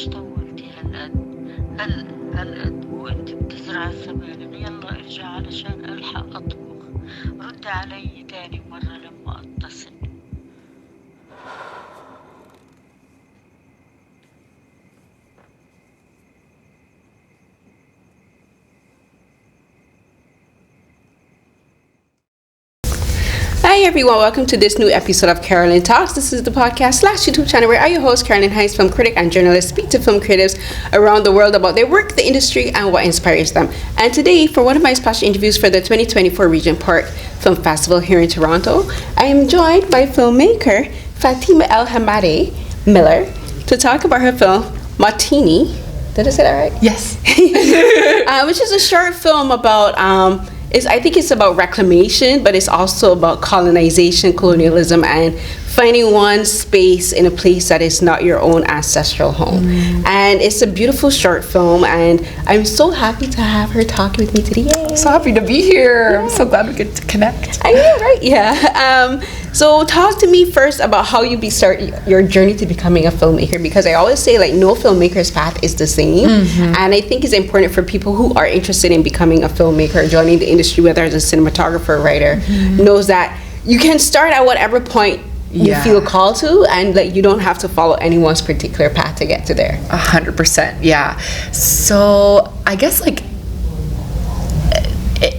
ليش طولتي هالقد وانت بتزرع السبانخ؟ يلا ارجع علشان الحق اطبخ. رد علي تاني مرة لما اتصل. Hi everyone, welcome to this new episode of Carolyn Talks. This is the podcast / YouTube channel where I, your host, Carolyn Hayes, film critic and journalist, speak to film creatives around the world about their work, the industry, and what inspires them. And today, for one of my special interviews for the 2024 Regent Park Film Festival here in Toronto, I am joined by filmmaker Fateema Al-Hamaydeh Miller to talk about her film, Mawtini. Did I say that right? Yes. Which is a short film about I think it's about reclamation, but it's also about colonization, colonialism, and finding one space in a place that is not your own ancestral home. And it's a beautiful short film, and I'm so happy to have her talking with me today. Yay. So happy to be here. I'm so glad we get to connect. I know, right? Yeah. So talk to me first about how you start your journey to becoming a filmmaker, because I always say like no filmmaker's path is the same. And I think it's important for people who are interested in becoming a filmmaker, joining the industry, whether it's a cinematographer or writer, knows that you can start at whatever point you feel called to, and like you don't have to follow anyone's particular path to get to there. 100%, yeah. So I guess like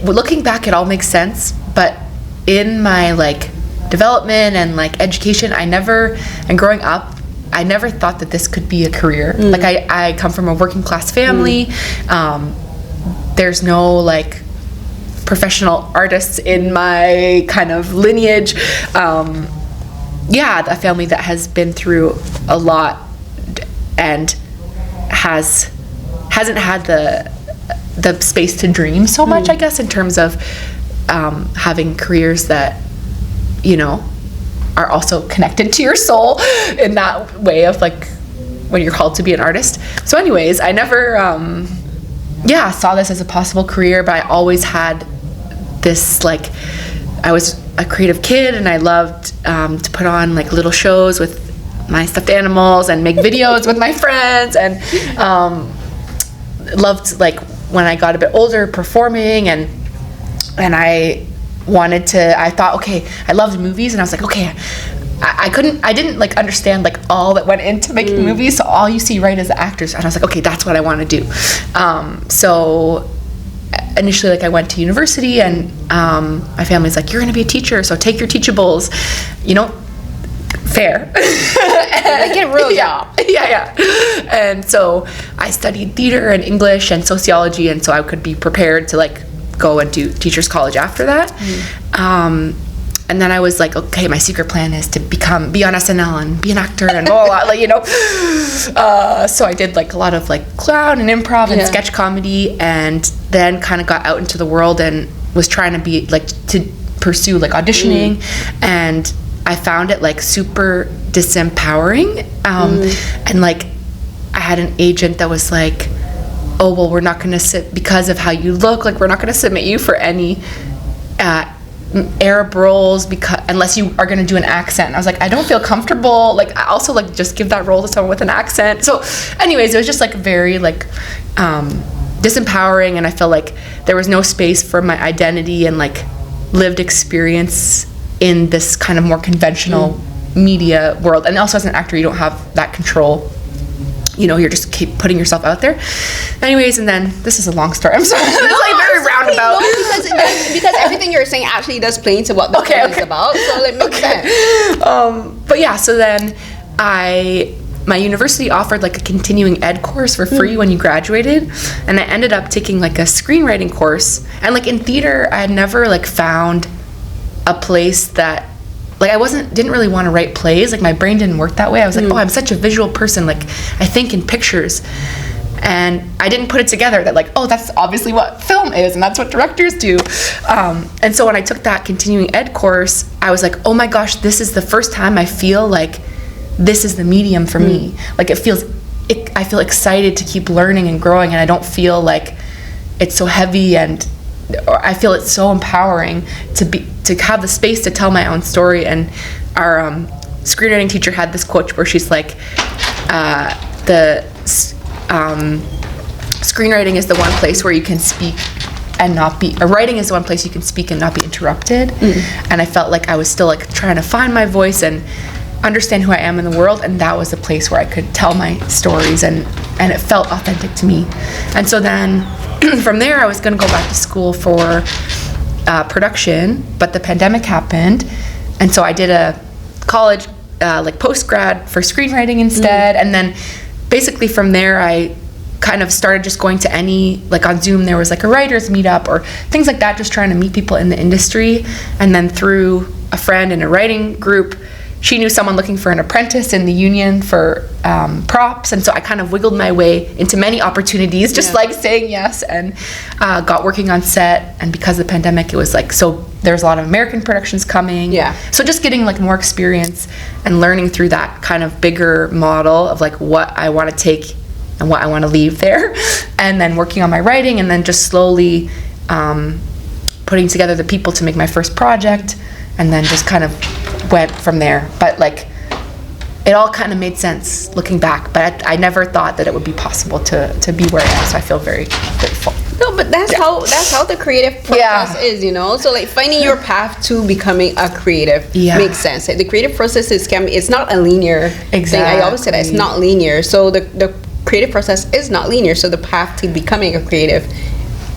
looking back, it all makes sense. But in my like development and like education, and growing up, I never thought that this could be a career. Like I come from a working class family. There's no like professional artists in my kind of lineage. A family that has been through a lot and hasn't had the space to dream so much, I guess, in terms of having careers that, you know, are also connected to your soul in that way of like when you're called to be an artist. So anyways, I never saw this as a possible career, but I always had this like, I was a creative kid and I loved to put on like little shows with my stuffed animals and make videos with my friends, and loved like when I got a bit older performing, and I thought, okay, I loved movies, and I was like, okay, I didn't like understand like all that went into making movies, so all you see right is the actors, and I was like, okay, that's what I want to do. So initially, like I went to university, and my family's like, you're gonna be a teacher, so take your teachables, you know, fair. Like get a real job. Yeah. And so I studied theater and English and sociology, and so I could be prepared to like go and do teacher's college after that. And then I was like, okay, my secret plan is to be on SNL and be an actor and blah, blah, blah, like, you know. So I did like a lot of like clown and improv and sketch comedy, and then kind of got out into the world and was trying to be like to pursue like auditioning, and I found it like super disempowering. And like I had an agent that was like, oh, well, we're not going to because of how you look, like we're not going to submit you for any Arab roles unless you are going to do an accent. And I was like, I don't feel comfortable. Like I also like just give that role to someone with an accent. So anyways, it was just like very like disempowering, and I felt like there was no space for my identity and like lived experience in this kind of more conventional media world. And also as an actor, you don't have that control. You know, you're just keep putting yourself out there. Anyways, and then this is a long story. I'm sorry. It's like very roundabout. No, because everything you're saying actually does play into what the film is about. So it makes sense. But yeah, so then my university offered like a continuing ed course for free when you graduated, and I ended up taking like a screenwriting course. And like in theater, I had never like found a place that like didn't really want to write plays. Like my brain didn't work that way. I was like, oh, I'm such a visual person. Like I think in pictures, and I didn't put it together that like, oh, that's obviously what film is, and that's what directors do. And so when I took that continuing ed course, I was like, oh my gosh, this is the first time I feel like this is the medium for me. Like I feel excited to keep learning and growing, and I don't feel like it's so heavy, and I feel it's so empowering to have the space to tell my own story. And our screenwriting teacher had this quote where she's like, the screenwriting is the one place where you can speak and not be, or writing is the one place you can speak and not be interrupted. And I felt like I was still like trying to find my voice and understand who I am in the world, and that was the place where I could tell my stories, and it felt authentic to me. And so then from there I was going to go back to school for production, but the pandemic happened, and so I did a college like post-grad for screenwriting instead. And then basically from there I kind of started just going to any, like on Zoom there was like a writers meetup or things like that, just trying to meet people in the industry. And then through a friend in a writing group, she knew someone looking for an apprentice in the union for props, and so I kind of wiggled my way into many opportunities, just like saying yes, and got working on set. And because of the pandemic, it was like, so there's a lot of American productions coming. So just getting like more experience and learning through that kind of bigger model of like what I want to take and what I want to leave there, and then working on my writing, and then just slowly putting together the people to make my first project, and then just kind of went from there. But like it all kind of made sense looking back, but I never thought that it would be possible to be where I am, so I feel very grateful. No, but that's how the creative process is, you know. So like finding your path to becoming a creative makes sense. The creative process it's not a linear thing. I always say that it's not linear. So the creative process is not linear. So the path to becoming a creative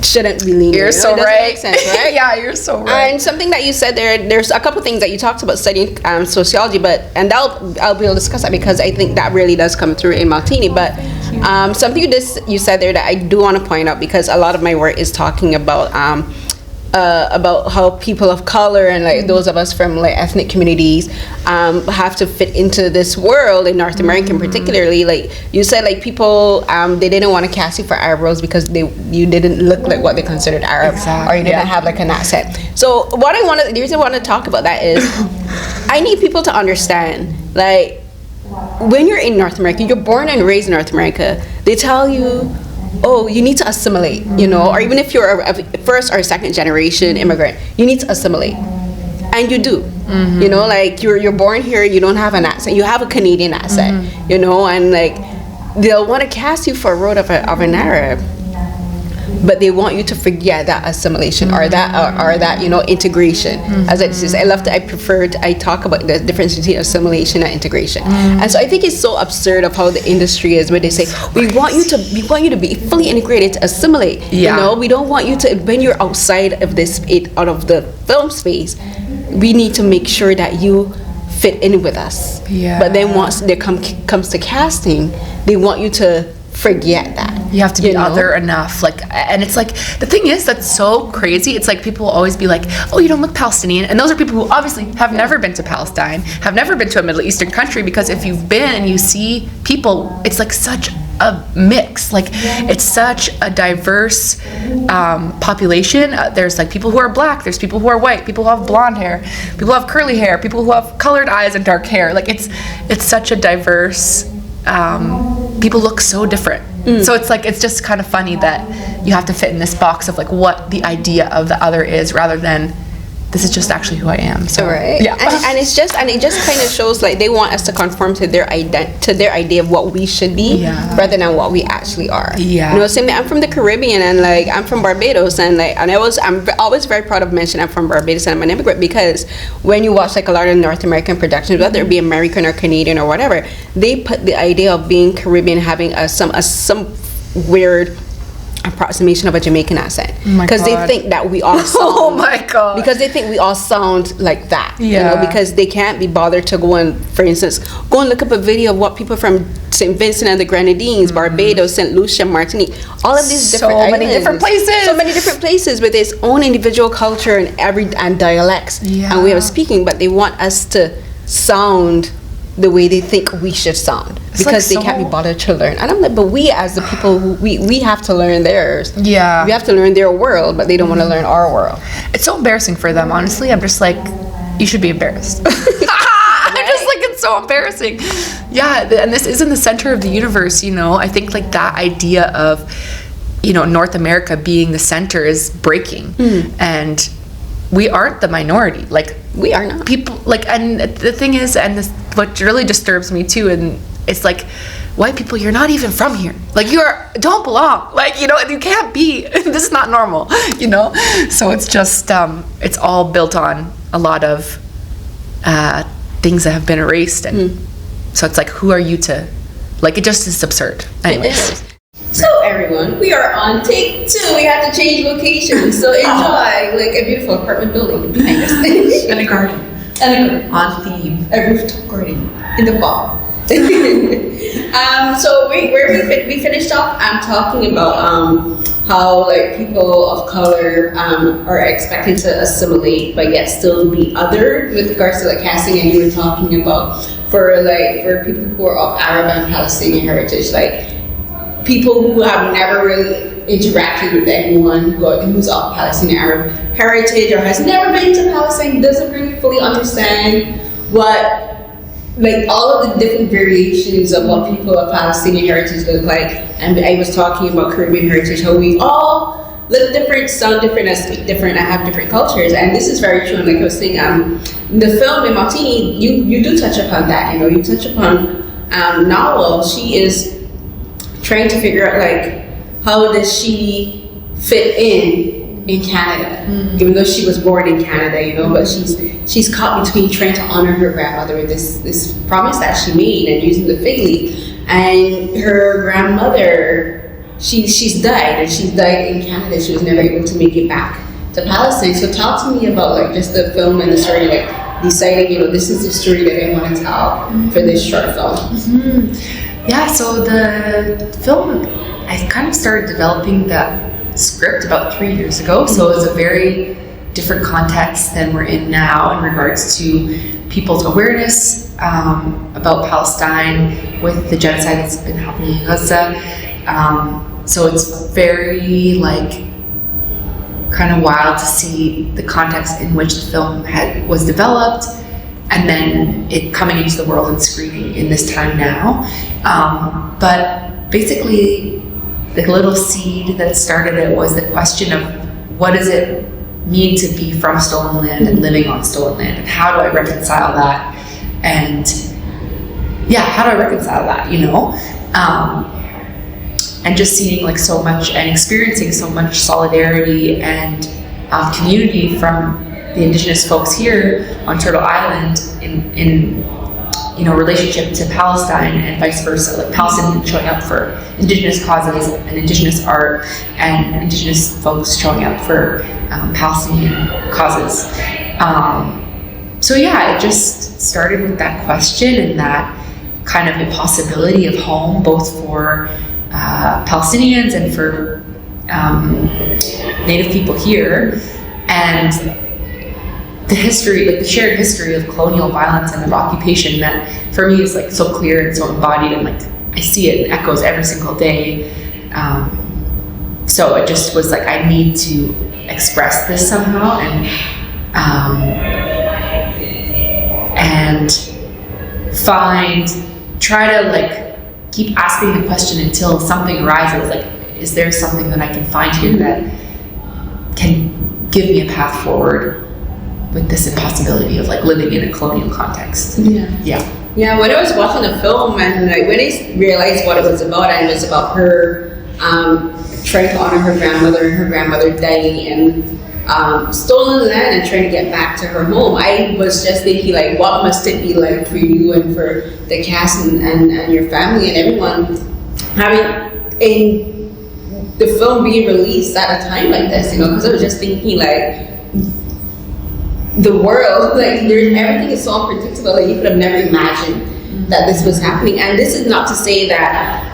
shouldn't be linear. You're so right. Make sense, right? Yeah, you're so right. And something that you said there's a couple things that you talked about studying sociology, and I'll be able to discuss that because I think that really does come through in Mawtini. But something you said there that I do want to point out, because a lot of my work is talking about how people of color and like those of us from like ethnic communities have to fit into this world in North America particularly. Like you said, like people they didn't want to cast you for Arab roles because you didn't look like what they considered Arab, or you didn't have like an accent. So the reason I want to talk about that is I need people to understand, like, when you're in North America, you're born and raised in North America, they tell you, oh, you need to assimilate, you know, or even if you're a first or second generation immigrant, you need to assimilate. And you do, you know, like you're born here, you don't have an accent, you have a Canadian accent, you know, and like they'll want to cast you for a role of an Arab, but they want you to forget that assimilation or that you know, integration. As I talk about the difference between assimilation and integration. And so I think it's so absurd of how the industry is, where they say we want you to be fully integrated, to assimilate. You know, we don't want you to, when you're outside of out of the film space, we need to make sure that you fit in with us. But then once there comes to casting, they want you to forget that. You have to be other enough, like, and it's like, the thing is that's so crazy. It's like people will always be like, oh, you don't look Palestinian, and those are people who obviously have never been to Palestine, have never been to a Middle Eastern country, because if you've been and you see people, it's like such a mix, like it's such a diverse population. There's like people who are black, there's people who are white, people who have blonde hair, people who have curly hair, people who have colored eyes and dark hair. Like it's such a diverse, people look so different. So it's like, it's just kind of funny that you have to fit in this box of like what the idea of the other is, rather than this is just actually who I am. So right. And it just kind of shows like they want us to conform to their idea of what we should be, rather than what we actually are. You know, same thing. I'm from the Caribbean, and like I'm from Barbados, and like I'm always very proud of mentioning I'm from Barbados and I'm an immigrant, because when you watch like a lot of North American productions, whether it be American or Canadian or whatever, they put the idea of being Caribbean having some weird approximation of a Jamaican accent, because they think that we all sound because they think we all sound like that, you know, because they can't be bothered to go and, for instance, go and look up a video of what people from St. Vincent and the Grenadines, Barbados, St. Lucia, Martinique, all of these different islands, so many different places with its own individual culture and dialects and way of speaking, but they want us to sound the way they think we should sound, because they can't be bothered to learn. And I'm like, but we as the people who we have to learn theirs. We have to learn their world, but they don't want to learn our world. It's so embarrassing for them, honestly. I'm just like, you should be embarrassed. I'm just like, it's so embarrassing. And this is in the center of the universe, you know. I think like that idea of, you know, North America being the center is breaking. And we aren't the minority. Like, We are not. people, like, and the thing is, and this, what really disturbs me too, and it's like, white people, you're not even from here. Like, don't belong. Like, you know, you can't be. This is not normal, you know? So it's just, it's all built on a lot of things that have been erased. And so it's like, who are you to, like, it just is absurd. Anyways. So everyone, we are on take 2. We had to change location, so enjoy like a beautiful apartment building behind us. And a garden. On theme. A rooftop garden in the fall. So we finished off talking about how like people of color are expected to assimilate but yet still be other with regards to like casting, and you were talking about for people who are of Arab and Palestinian heritage, like people who have never really interacted with anyone who's of Palestinian Arab heritage or has never been to Palestine, doesn't really fully understand what, like, all of the different variations of what people of Palestinian heritage look like. And I was talking about Caribbean heritage, how we all look different, sound different, and speak different, and have different cultures. And this is very true. And like I was saying, the film in Mawtini, you do touch upon that. You know, you touch upon Nawal. She is trying to figure out like how does she fit in Canada, even though she was born in Canada, you know, but she's caught between trying to honor her grandmother with this promise that she made and using the fig leaf, and her grandmother, she's died, and she's died in Canada. She was never able to make it back to Palestine. So talk to me about like just the film and the story, like deciding, you know, this is the story that I want to tell for this short film. Yeah, so the film, I kind of started developing that script about 3 years ago. So it was a very different context than we're in now in regards to people's awareness about Palestine with the genocide that's been happening in Gaza. So it's very like kind of wild to see the context in which the film was developed, and then it coming into the world and screening in this time now. But basically, the little seed that started it was the question of what does it mean to be from stolen land and living on stolen land, and how do I reconcile that? And yeah, how do I reconcile that, you know? And just seeing like so much and experiencing so much solidarity and community from the Indigenous folks here on Turtle Island in you know, relationship to Palestine and vice versa, like Palestinians showing up for Indigenous causes and Indigenous art, and Indigenous folks showing up for Palestinian causes. So yeah, it just started with that question and that kind of impossibility of home, both for Palestinians and for Native people here, and the history, like the shared history of colonial violence and of occupation that for me is like so clear and so embodied, and like I see it in echoes every single day. So it just was like, I need to express this somehow and try to like keep asking the question until something arises. Like, is there something that I can find here that can give me a path forward with this impossibility of like living in a colonial context? Yeah, when I was watching the film and like when I realized what it was about, and it was about her trying to honor her grandmother and her grandmother dying and stolen land and trying to get back to her home, I was just thinking like, what must it be like for you and for the cast and your family and everyone having in the film being released at a time like this, you know, because I was just thinking like, the world, like everything is so unpredictable that you could have never imagined that this was happening. And this is not to say that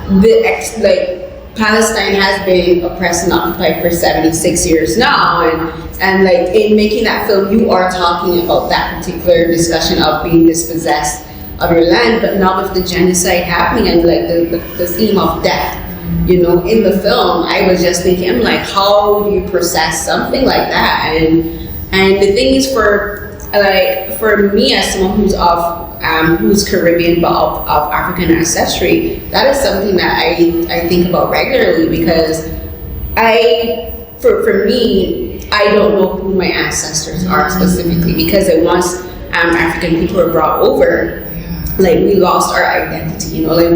Palestine has been oppressed and occupied for 76 years now, and like in making that film, you are talking about that particular discussion of being dispossessed of your land, but not with the genocide happening and like the theme of death. You know, in the film, I was just thinking, I'm like, how do you process something like that? And the thing is, for me as someone who's Caribbean but of African ancestry, that is something that I think about regularly, because for me, I don't know who my ancestors are specifically, because once African people were brought over, like we lost our identity, you know, like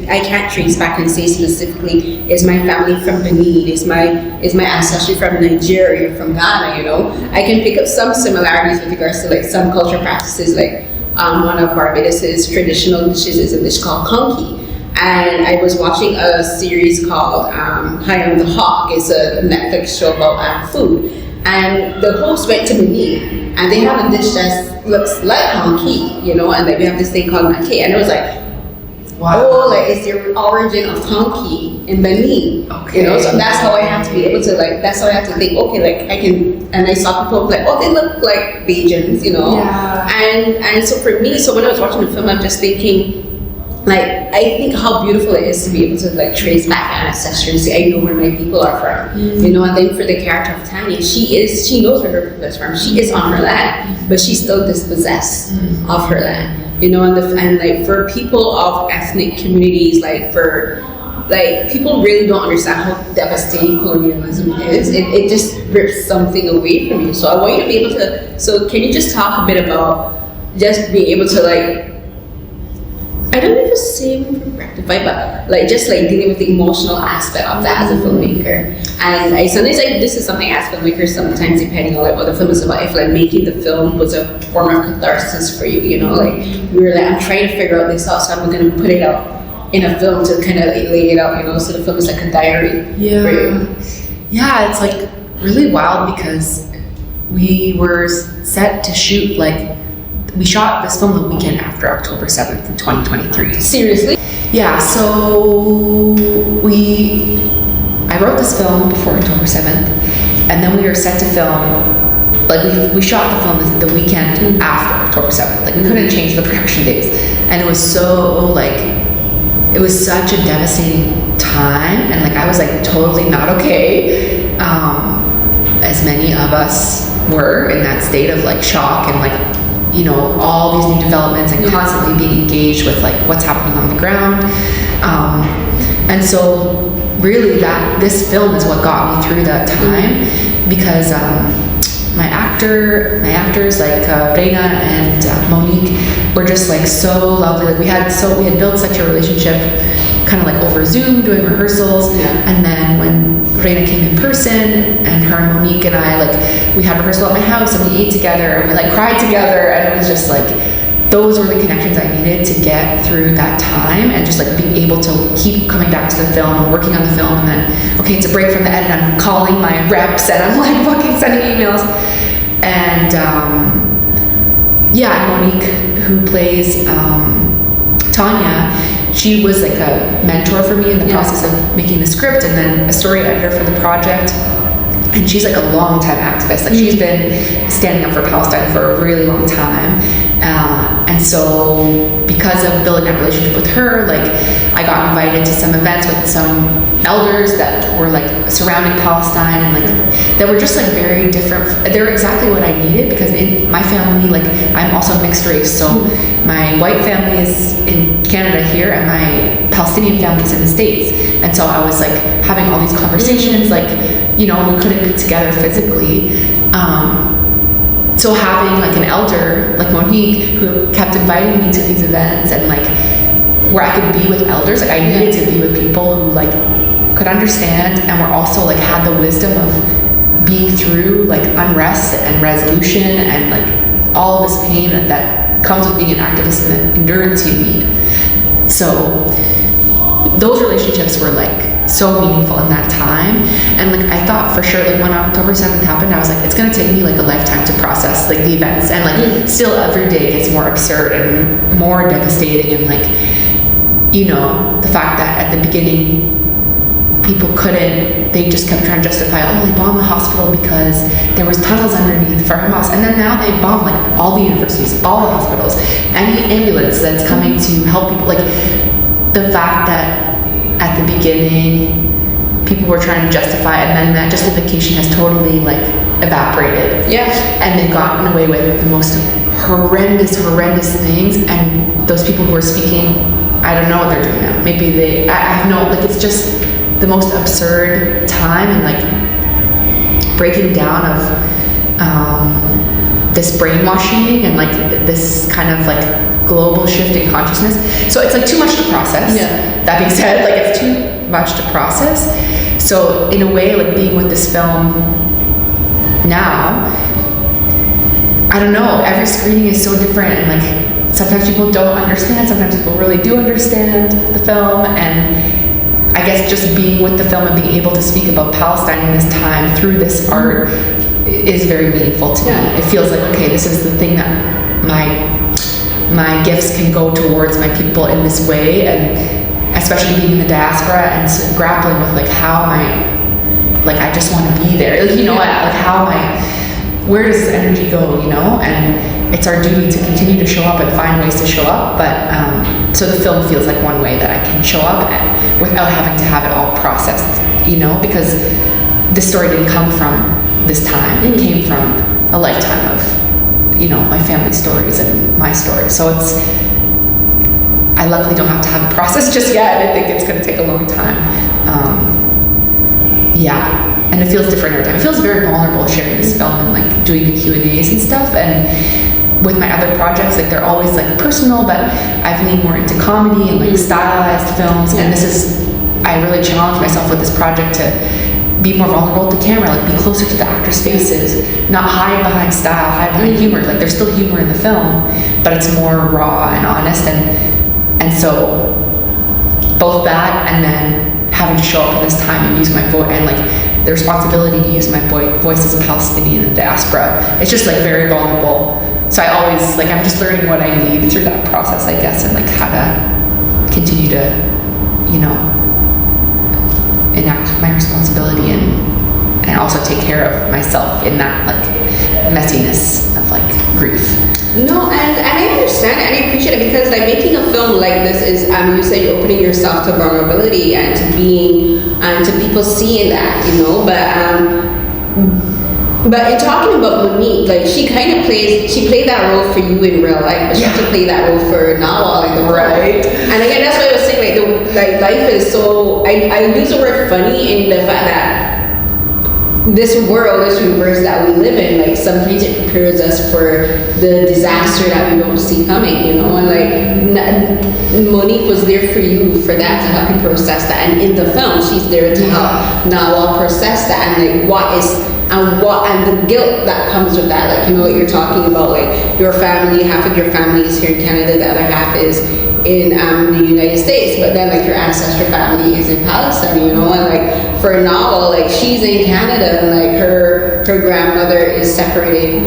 I can't trace back and say specifically, is my family from Benin, is my ancestry from Nigeria, from Ghana, you know. I can pick up some similarities with regards to like some cultural practices, like one of Barbados's traditional dishes is a dish called conky. And I was watching a series called High on the Hawk. It's a Netflix show about food. And the host went to Benin, and they have a dish that looks like conky, you know, and like we have this thing called maquet. And it was like, wow, oh, like it's the origin of conky in Benin, okay. You know. So that's how I have to be able to like. That's how I have to think. Okay, like I can. And I saw people like, oh, they look like Bajans, you know. Yeah. And so for me, so when I was watching the film, I'm just thinking, like, I think how beautiful it is to be able to like trace back ancestry and say I know where my people are from, you know. And then for the character of Tanya, she knows where her people is from. She is on her land, but she's still dispossessed of her land, you know. And like for people of ethnic communities, like people really don't understand how devastating colonialism is. It just rips something away from you. So I want you to be able to. So can you just talk a bit about just being able to like, I don't know if it's same rectify, but like just like dealing with the emotional aspect of that as a filmmaker. And I sometimes like this is something as filmmakers sometimes depending on like what the film is about. If like making the film was a form of catharsis for you, you know, like we were like, I'm trying to figure out this out, so I'm gonna put it out in a film to kind of like lay it out, you know. So the film is like a diary for you. Yeah, it's like really wild because we were set to shoot like. We shot this film the weekend after October 7th in 2023. Seriously? Yeah, so I wrote this film before October 7th, and then we were set to film, like we shot the film the weekend after October 7th. Like we couldn't change the production dates. And it was so like, it was such a devastating time, and like I was like totally not okay, as many of us were in that state of like shock and like, you know, all these new developments and constantly being engaged with like what's happening on the ground. And so really this film is what got me through that time, because my actors like Reina and Monique were just like so lovely. Like we had built such a relationship kind of like over Zoom doing rehearsals, and then when Reina came in person, and her and Monique and I, like we had rehearsal at my house and we ate together and we like cried together, and it was just like those were the connections I needed to get through that time, and just like being able to keep coming back to the film and working on the film, and then okay, it's a break from the edit, I'm calling my reps and I'm like fucking sending emails. And Monique, who plays Tanya, she was like a mentor for me in the process of making the script, and then a story editor for the project. And she's like a long time activist. Like she's been standing up for Palestine for a really long time. And so because of building that relationship with her, like I got invited to some events with some elders that were like surrounding Palestine, and like that were just like very different. They were exactly what I needed, because in my family, like I'm also mixed race. So my white family is in Canada here, and my Palestinian family is in the States. And so I was like having all these conversations, like, you know, we couldn't be together physically. So having like an elder like Monique who kept inviting me to these events, and like where I could be with elders, like I needed to be with people who like could understand and were also like had the wisdom of being through like unrest and resolution and like all of this pain that comes with being an activist and the endurance you need. So those relationships were like so meaningful in that time. And like I thought for sure, like when October 7th happened, I was like, it's gonna take me like a lifetime to process like the events, and like still every day gets more absurd and more devastating. And like, you know, the fact that at the beginning people they just kept trying to justify, oh, they bombed the hospital because there was tunnels underneath for Hamas, and then now they bomb like all the universities, all the hospitals, any ambulance that's coming to help people. Like the fact that at the beginning people were trying to justify, and then that justification has totally like evaporated. Yeah. And they've gotten away with the most horrendous things, and those people who are speaking, I don't know what they're doing now. Maybe I have no, like it's just the most absurd time. And like breaking down of this brainwashing and like this kind of like global shift in consciousness. So it's like too much to process. Yeah. That being said, like it's too much to process. So in a way, like being with this film now, I don't know, every screening is so different, and like sometimes people don't understand, sometimes people really do understand the film, and I guess just being with the film and being able to speak about Palestine in this time through this art is very meaningful to me. It feels like, okay, this is the thing that my gifts can go towards my people in this way, and especially being in the diaspora and grappling with like how am I, like I just want to be there, like, you know, like how am I, where does this energy go, you know? And it's our duty to continue to show up and find ways to show up, but so the film feels like one way that I can show up without having to have it all processed, you know, because this story didn't come from this time, it came from a lifetime of, you know, my family stories and my stories. So it's, I luckily don't have to have a process just yet, and I think it's going to take a long time. Yeah, and it feels different every time. It feels very vulnerable sharing this film and like doing the Q&As and stuff. And with my other projects, like they're always like personal, but I've leaned more into comedy and like stylized films. And this is, I really challenged myself with this project to be more vulnerable to camera, like be closer to the actors' faces, not hide behind style, hide behind humor. Like there's still humor in the film, but it's more raw and honest. And so both that and then having to show up in this time and use my voice and like the responsibility to use my voice as a Palestinian in the diaspora, it's just like very vulnerable. So I always like, I'm just learning what I need through that process, I guess, and like how to continue to, you know, enact my responsibility and also take care of myself in that like messiness of like grief. No, and I understand it and I appreciate it, because like making a film like this is, you said you're opening yourself to vulnerability and to being, and to people seeing that, you know, but in talking about Monique, like she kind of played that role for you in real life, but she had to play that role for Nawal in the right. And again, that's why I was saying like life is so, I use the word funny in the fact that this world, this universe that we live in, like sometimes it prepares us for the disaster that we don't see coming, you know, and like Monique was there for you for that, to help you process that, and in the film she's there to help Nawal process that, and like and the guilt that comes with that, like, you know, what you're talking about, like your family, half of your family is here in Canada, the other half is in the United States, but then like your ancestral family is in Palestine, you know, and like for Nawal, like she's in Canada and like her grandmother is separated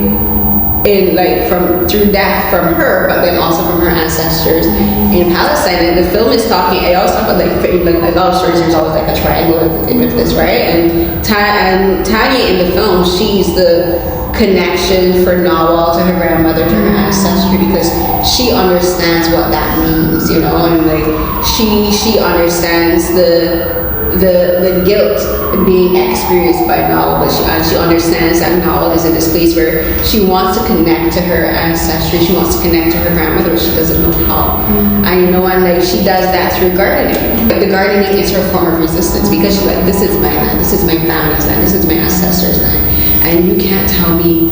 in like through death from her, but then also from her ancestors in Palestine. And the film is talking, I also talk about like love stories, there's always like a triangle at the end of this, right? And Tanya in the film, she's the connection for Nawal to her grandmother, to her ancestry, because she understands what that means, you know, and like she understands the guilt being experienced by Nawal, but she understands that Nawal is in this place where she wants to connect to her ancestry, she wants to connect to her grandmother, but she doesn't know how. And you know, and like she does that through gardening. But the gardening is her form of resistance, because she's like, this is my land, this is my family's land, this is my ancestors' land, and you can't tell me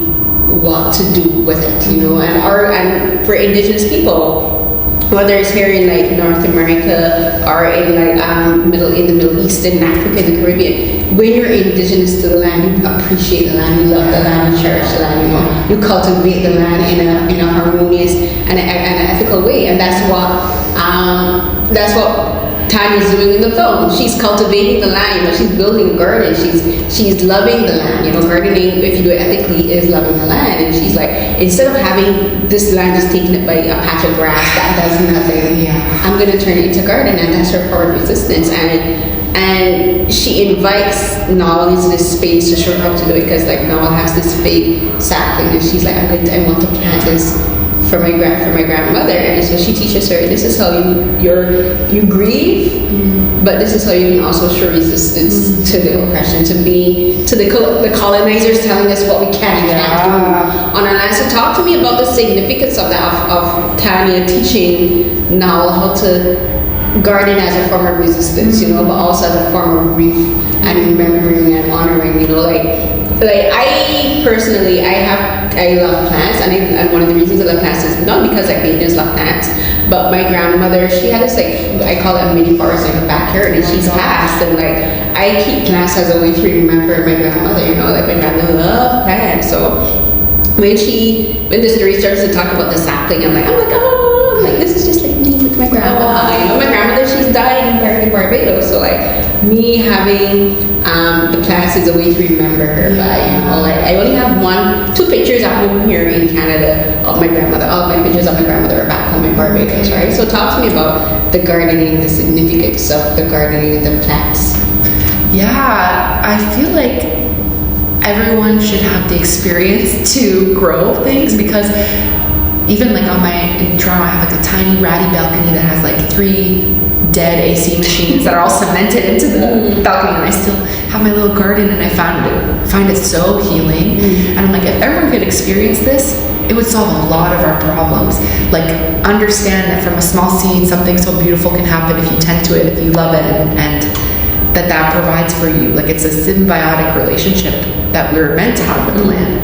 what to do with it, you know. And for Indigenous people, whether it's here in like North America or in like the Middle East, in Africa, in the Caribbean, when you're indigenous to the land, you appreciate the land, you love the land, you cherish the land, you know, you cultivate the land in a harmonious and an ethical way, and that's what Tanya's doing in the film. She's cultivating the land, you know, she's building a garden, she's loving the land, you know. Gardening, if you do it ethically, is loving the land. And she's like, instead of having this land just taken up by a patch of grass that does nothing, I'm gonna turn it into a garden, and that's her form of resistance. And she invites Nawal into this space to show her how to do it, because like Nawal has this fake sapling, and she's like, I want to plant this for my grandmother. And so she teaches her, this is how you grieve, but this is how you can also show resistance to the oppression, to the colonizers telling us what we can and can't do on our land. So talk to me about the significance of that, of Tanya teaching Nawal how to garden as a form of resistance, you know, but also as a form of grief and remembering and honoring, you know, like like I personally, I love plants, and one of the reasons I love plants is not because like they just love plants, but my grandmother, she had this like, I call it a mini forest in her backyard, and she's passed, and like I keep plants as a way to remember my grandmother. You know, like my grandmother loved plants, so when the story starts to talk about the sapling, I'm like, oh, like this is just like me with my grandma. You know, my grandmother, she's died and buried in Barbados, so like me having the plants is a way to remember her by. You know, like I only have two pictures at home here in Canada of my grandmother. All my pictures of my grandmother are back home in Barbados, right? So talk to me about the gardening, the significance of the gardening and the plants. Yeah, I feel like everyone should have the experience to grow things, because even like in Toronto, I have like a tiny ratty balcony that has like 3 dead AC machines that are all cemented into the balcony, and I still have my little garden, and I find it so healing. And I'm like, if everyone could experience this, it would solve a lot of our problems. Like, understand that from a small seed, something so beautiful can happen if you tend to it, if you love it, and that provides for you. Like, it's a symbiotic relationship that we're meant to have with the land.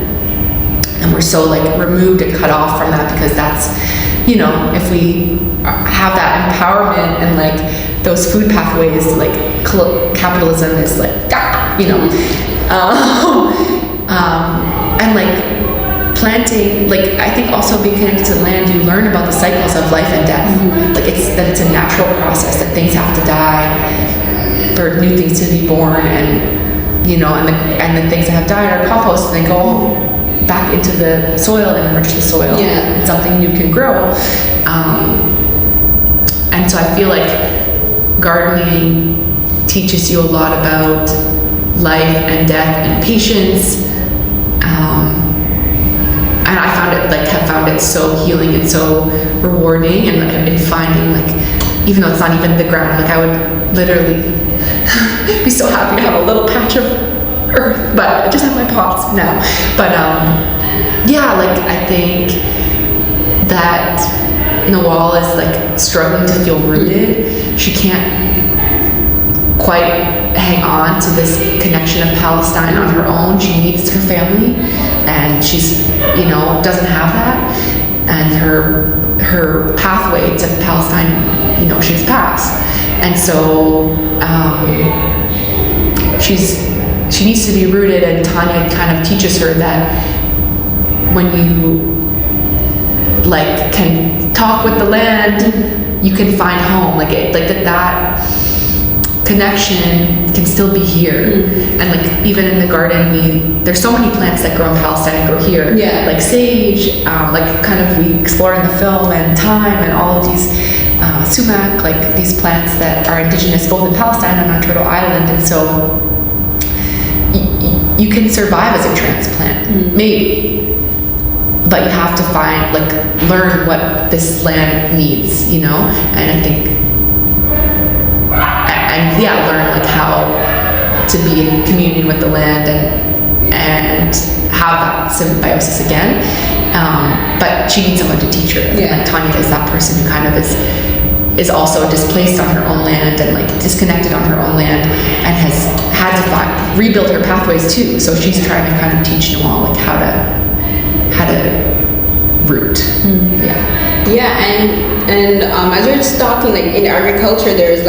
And we're so like removed and cut off from that, because that's, you know, if we have that empowerment and like those food pathways, like capitalism is like, you know, and like planting, like I think also being connected to the land, you learn about the cycles of life and death. Like it's a natural process, that things have to die for new things to be born, and you know, and the things that have died are compost, and they go back into the soil and enrich the soil. It's something new can grow. And so I feel like gardening teaches you a lot about life and death and patience. And I have found it so healing and so rewarding, and in finding, like, even though it's not even the ground, like I would literally be so happy to have a little patch of earth, but I just have my pots now. But yeah, like I think that Nawal is like struggling to feel rooted. She can't quite hang on to this connection of Palestine on her own. She needs her family, and she's, you know, doesn't have that, and her pathway to Palestine, you know, she's passed, and so she needs to be rooted, and Tanya kind of teaches her that when you like can talk with the land, you can find home. Like that connection can still be here. And like even in the garden, there's so many plants that grow in Palestine and grow here. Like sage, like kind of we explore in the film, and thyme, and all of these sumac, like these plants that are indigenous both in Palestine and on Turtle Island. And so you can survive as a transplant, maybe, but you have to learn what this land needs, you know? And I think, learn like how to be in communion with the land and have that symbiosis again. But she needs someone to teach her. And like Tanya is that person who kind of is also displaced on her own land, and like disconnected on her own land, and has had to rebuild her pathways too. So she's trying to kind of teach Nawal like how to root. And as we're talking, like in agriculture, there's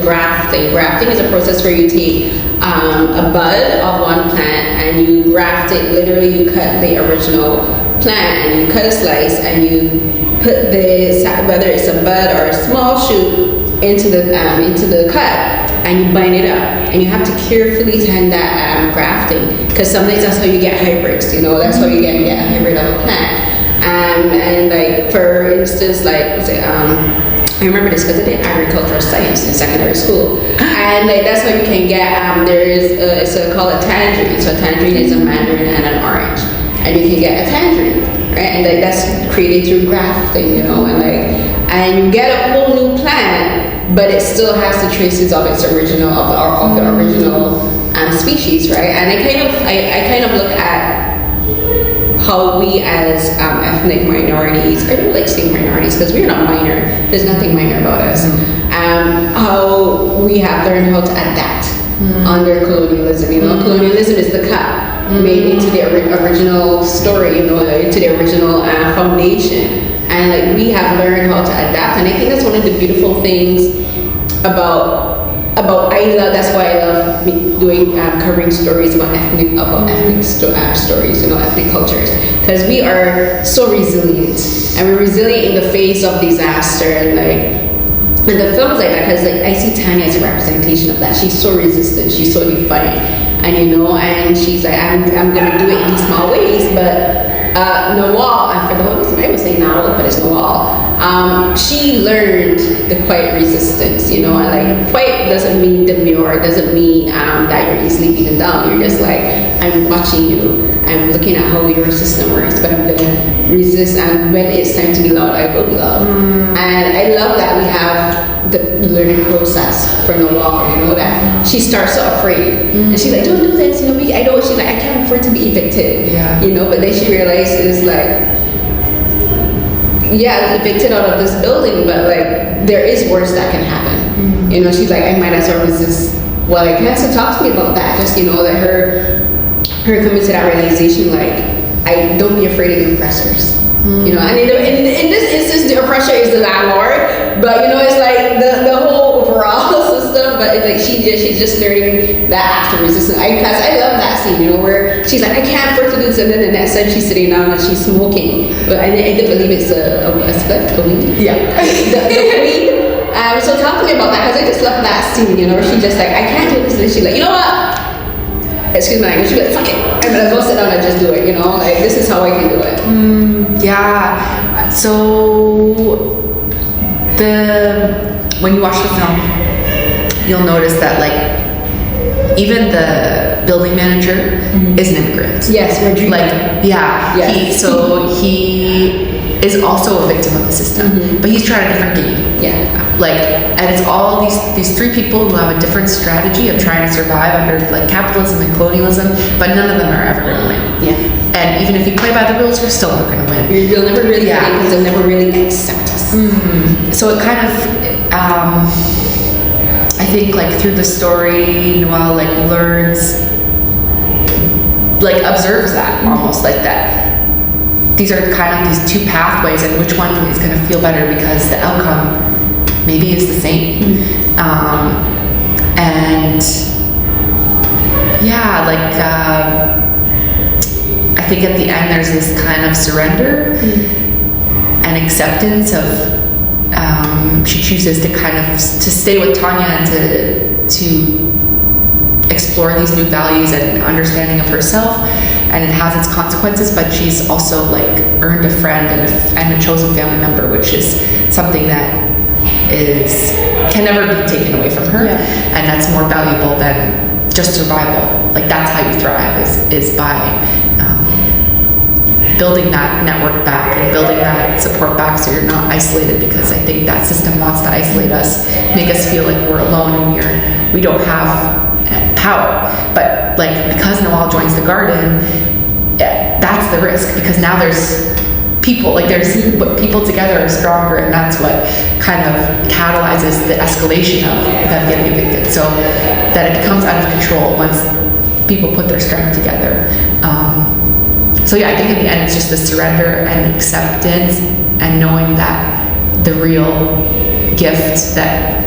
grafting. Grafting is a process where you take a bud of one plant and you graft it. Literally, you cut the original plant and you cut a slice, and you put whether it's a bud or a small shoot into the cut, and you bind it up, and you have to carefully tend that grafting, because sometimes that's how you get hybrids. You know, that's how you get a hybrid of a plant. And like for instance, like I remember this because I did agricultural science in secondary school, and like that's how you can get it's called a tangerine. So a tangerine is a mandarin and an orange, and you can get a tangerine, right? And like that's created through grafting, you know, and you get a whole new plant, but it still has the traces of its original of the original species, right? And I kind of look at how we as ethnic minorities, I don't like saying minorities because we're not minor, there's nothing minor about us, how we have learned how to adapt under colonialism. You know, colonialism is the cut, made into the original story, into the original foundation. And like we have learned how to adapt, and I think that's one of the beautiful things about I love. That's why I love doing covering stories about ethnic stories, ethnic cultures, because we are so resilient, and we're resilient in the face of disaster, and the films like that, because like I see Tanya as a representation of that. She's so resistant, she's so defiant, and and she's like, I'm gonna do it in these small ways, but. Nawal, and for the whole reason I would say Nawal, but it's Nawal. She learned the quiet resistance, and like quiet doesn't mean demure, doesn't mean that you're easily beaten down. You're just like, I'm watching you, I'm looking at how your system works, but I'm gonna resist, and when it's time to be loud, I will be loud. And I love that we have the learning process for Nawal, that she starts so afraid, and she's like, don't do this, I know, she's like, I can't afford to be evicted, but then she realizes like, evicted out of this building, but like there is worse that can happen. She's like, I might as well resist. Well, like, Cancer talked to me about that, just that her coming to that realization, like, don't be afraid of the oppressors. And in this instance, the oppressor is the landlord, but it's like the whole overall system. But it's like she's just learning that after resistance. Because I love that scene, where she's like, I can't afford to do this, and then the next time she's sitting down and she's smoking. But I didn't believe it's a spliff, the weed. Yeah, the weed. So talk to me about that, because I just love that scene, where she's just like, I can't do this, and then she's like, you know what? Excuse my language, but fuck it, I'm gonna go sit down and just do it, like this is how I can do it. Yeah, so when you watch the film, you'll notice that like even the building manager is an immigrant. Yes, Rodrigo. Like, he is also a victim of the system, but he's trying a different game. Yeah. Like, and it's all these three people who have a different strategy of trying to survive under like capitalism and colonialism, but none of them are ever going to win. Yeah. And even if you play by the rules, you're still not going to win. You'll never really win because they'll never really accept us. So it kind of, I think like through the story, Noelle like learns, like observes that almost like that. These are kind of these two pathways, and which one is going to feel better because the outcome maybe is the same. And yeah, like I think at the end there's this kind of surrender and acceptance of she chooses to kind of to stay with Tanya and to explore these new values and understanding of herself, and it has its consequences, but she's also like earned a friend and a chosen family member, which is something that can never be taken away from her, and that's more valuable than just survival. Like that's how you thrive is by building that network back and building that support back, so you're not isolated, because I think that system wants to isolate us, make us feel like we're alone and we don't have power. But like because Noelle joins the garden, that's the risk, because now there's people, like there's people together are stronger, and that's what kind of catalyzes the escalation of them getting evicted, so that it becomes out of control once people put their strength together. So yeah, I think in the end it's just the surrender and acceptance and knowing that the real gift that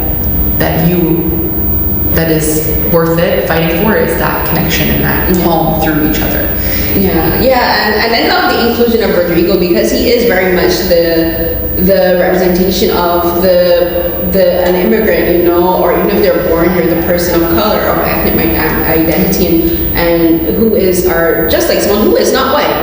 is worth it fighting for is that connection and that home through each other. And I love the inclusion of Rodrigo, because he is very much the representation of an immigrant, or even if they're born here, the person of color, of ethnic identity, and who is just like someone who is not white,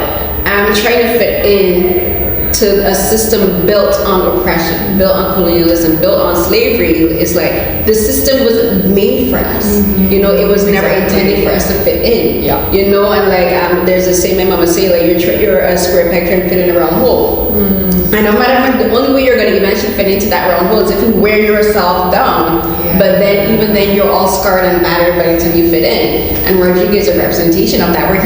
trying to fit in to a system built on oppression, built on colonialism, built on slavery. It's like the system wasn't made for us. It was never intended for us to fit in. And like there's a saying my mama say, like you're a square peg trying to fit in a round hole. And no matter how, the only way you're going to eventually fit into that round hole is if you wear yourself down. But but then even then you're all scarred and battered by the time you fit in. And Rodrigo is a representation of that, where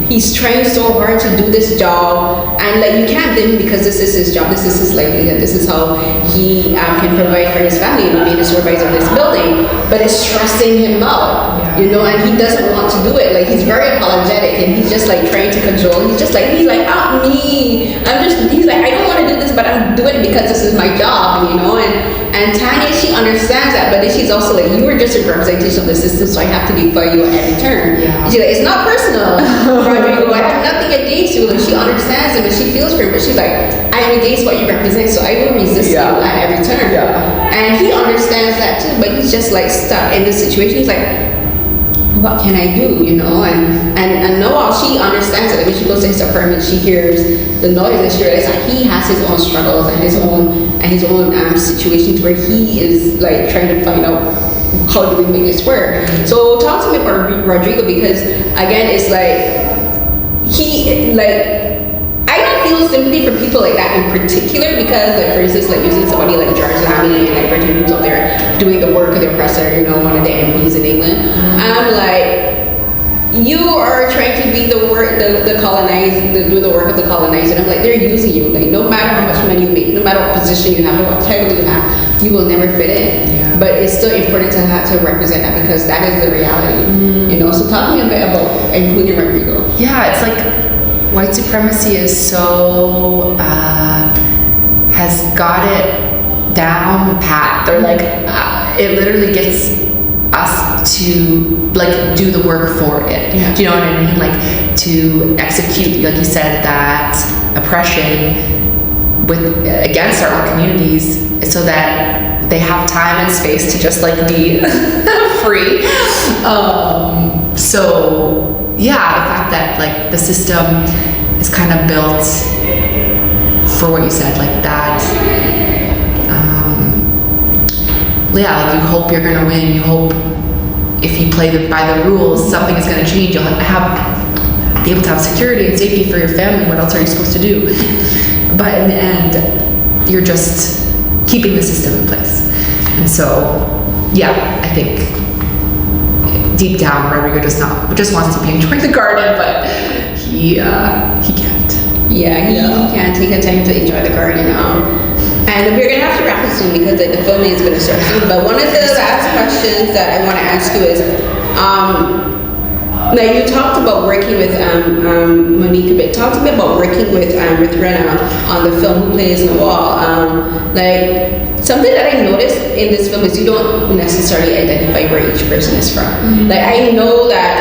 he's trying so hard to do this job, and like you can't blame him because this is his job, this is his livelihood, this is how he can provide for his family, you know, being a supervisor of this building. But it's stressing him out, you know, and he doesn't want to do it. Like he's very apologetic, and he's just like trying to control. He's like, me. He's like, I don't want to do this, but I'm doing it because this is my job, you know. And Tanya, she understands that, but then she's also like, you are just a representation of the system, so I have to defy you at every turn. Yeah. She's like, it's not personal, Rodrigo. I have nothing against you. Like she understands him and she feels for him, but she's like, I'm against what you represent, so I will resist you at every turn. Yeah. And he understands that too, but he's just like stuck in this situation. He's like, what can I do, you know? And Noah, she understands it. When she goes to his apartment, she hears the noise, and she realizes that he has his own struggles and his own situations where he is like trying to find out how do we make this work. So talk to me about Rodrigo, because again, it's like I don't feel sympathy for people like that in particular, because like for instance, like using somebody like George Lamy and like Britain, who's out there doing the work of the oppressor, you know, one of the MPs in England. I'm like, you are trying to be the work the colonized, do the work of the colonizer. And I'm like, they're using you. Like no matter how much money you make, no matter what position you have, no what title you have, you will never fit in. Yeah. But it's still important to have to represent that, because that is the reality. You know. So talk to me a bit about including Rodrigo. Yeah, it's like white supremacy is so has got it down pat. They're like it literally gets us to like do the work for it. Yeah. Do you know what I mean? Like to execute, like you said, that oppression against our own communities, so that they have time and space to just like be free. So yeah, the fact that like the system is kind of built for what you said, like that. Yeah, like you hope you're gonna win. You hope if you play by the rules, something is gonna change. You'll be able to have security and safety for your family. What else are you supposed to do? But in the end, you're just keeping the system in place. And so, yeah, I think deep down, Rodrigo just wants to be enjoying the garden, but he can't. Yeah, he can't take the time to enjoy the garden. And we're gonna have to wrap it soon, because like the filming is gonna start soon. But one of the last questions that I want to ask you is, now you talked about working with Monique a bit. Talk to me about working with Rena on the film Who Plays Noel. Like something that I noticed in this film is you don't necessarily identify where each person is from. Like I know that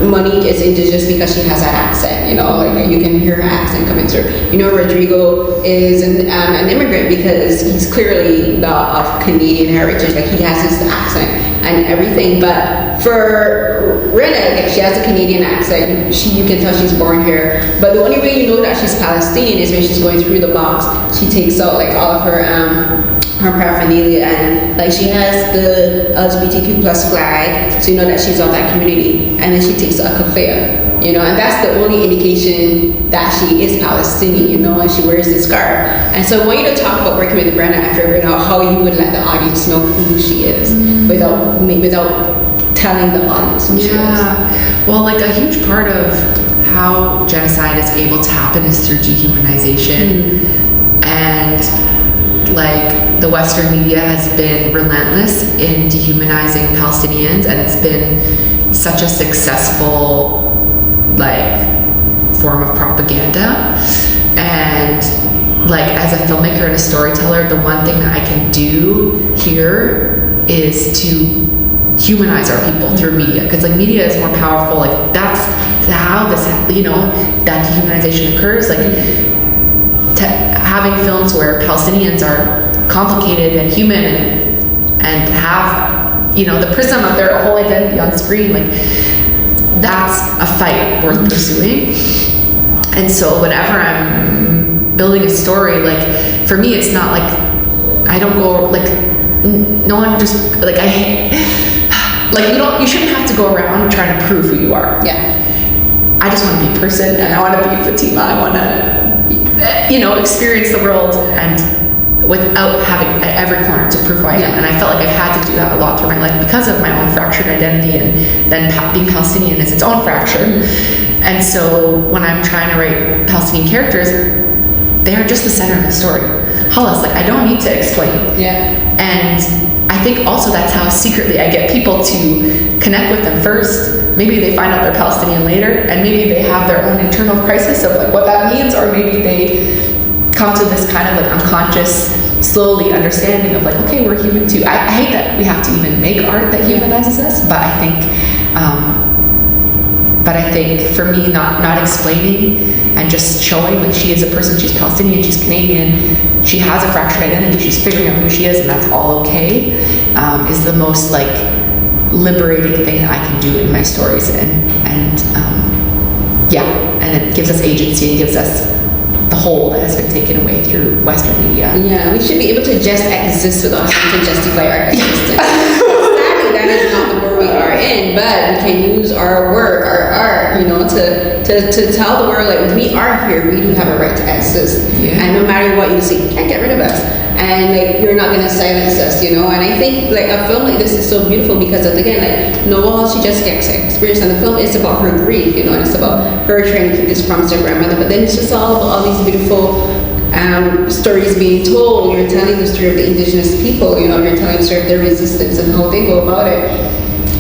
Monique is indigenous because she has that accent, you know, like you can hear her accent coming through. You know, Rodrigo is an immigrant because he's clearly of Canadian heritage, like he has his accent and everything. But for Rena, like, she has a Canadian accent. You can tell she's born here. But the only way you know that she's Palestinian is when she's going through the box. She takes out like all of her paraphernalia, and like she has the LGBTQ plus flag, so you know that she's of that community. And then she takes a kafaya, you know, and that's the only indication that she is Palestinian, you know, and she wears this scarf. And so I want you to talk about working with Brenna and figuring out how you would let the audience know who she is without telling the audience who she is. Well, like a huge part of how genocide is able to happen is through dehumanization. And like the Western media has been relentless in dehumanizing Palestinians, and it's been such a successful like form of propaganda. And like as a filmmaker and a storyteller, the one thing that I can do here is to humanize our people through media, because like media is more powerful. Like that's how this, you know, that dehumanization occurs. Like having films where Palestinians are complicated and human and have, you know, the prism of their whole identity on screen, like that's a fight worth pursuing. And so whenever I'm building a story, like for me it's not like I don't go like no one just like you shouldn't have to go around trying to prove who you are. I just want to be a person, and I want to be Fateema. I want to, you know, experience the world and without having every corner order to prove who I am. And I felt like I've had to do that a lot through my life because of my own fractured identity, and then being Palestinian is its own fracture. And so when I'm trying to write Palestinian characters, they are just the center of the story. Halas, like I don't need to explain. Yeah. And I think also that's how secretly I get people to connect with them first. Maybe they find out they're Palestinian later, and maybe they have their own internal crisis of like what that means, or maybe they come to this kind of like unconscious, slowly understanding of like, okay, we're human too. I hate that we have to even make art that humanizes us, but I think for me, not explaining and just showing like she is a person, she's Palestinian, she's Canadian, she has a fractured identity, she's figuring out who she is, and that's all okay, is the most like liberating thing that I can do in my stories, and it gives us agency, and gives us the whole that has been taken away through Western media. Yeah, we should be able to just exist without having to justify our existence. Sadly, that is not the world we are in, but we can use our work, our art, to tell the world like we are here, we do have a right to exist, and no matter what you see, you can't get rid of us, and like you're not gonna silence us, And I think like a film like this is so beautiful because again, like Noelle, she just gets experience, and the film is about her grief, and it's about her trying to keep this promise to her grandmother, but then it's just all about all these beautiful stories being told. You're telling the story of the indigenous people, you're telling the story of their resistance and how they go about it,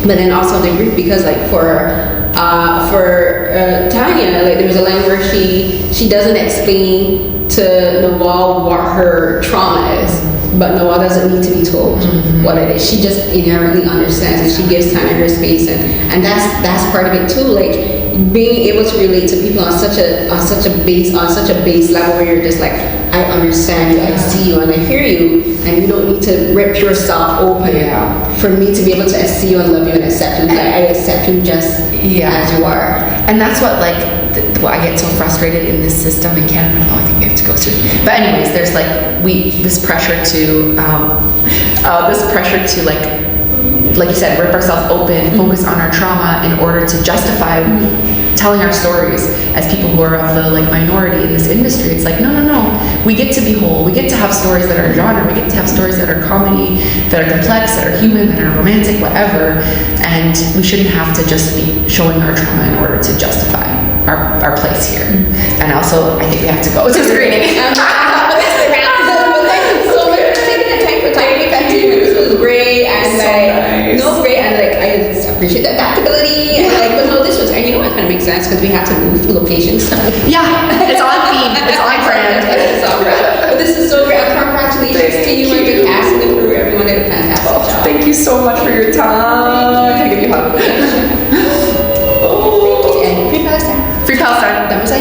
but then also the grief, because like for Tanya, like there was a line where she doesn't explain to Noelle what her trauma is, but Noelle doesn't need to be told what it is. She just inherently understands, and she gives Tanya her space, and that's part of it too. Like being able to relate to people on such a base level where you're just like, I understand you, I see you, and I hear you, and you don't need to rip yourself open for me to be able to see you and love you and accept you. Like I accept you just as you are. And that's what like I get so frustrated in this system in Canada. I think we have to go soon. But anyways, there's like this pressure to like you said, rip ourselves open, focus on our trauma in order to justify telling our stories as people who are of the like minority in this industry. It's like, no. We get to be whole. We get to have stories that are genre. We get to have stories that are comedy, that are complex, that are human, that are romantic, whatever. And we shouldn't have to just be showing our trauma in order to justify our place here. And also, I think we have to go to screening. Thank you so much for taking the time for talking with me. This was great, and nice. I appreciate the adaptability, and but no, this was, and it kind of makes sense because we have to move locations. Yeah, it's on theme. It's on brand. It's on brand. But this is so great. Congratulations to you and the cast and the crew. Everyone did a fantastic job. Thank you so much for your time. Can I give you a hug? And Free Palestine. Free Palestine. That was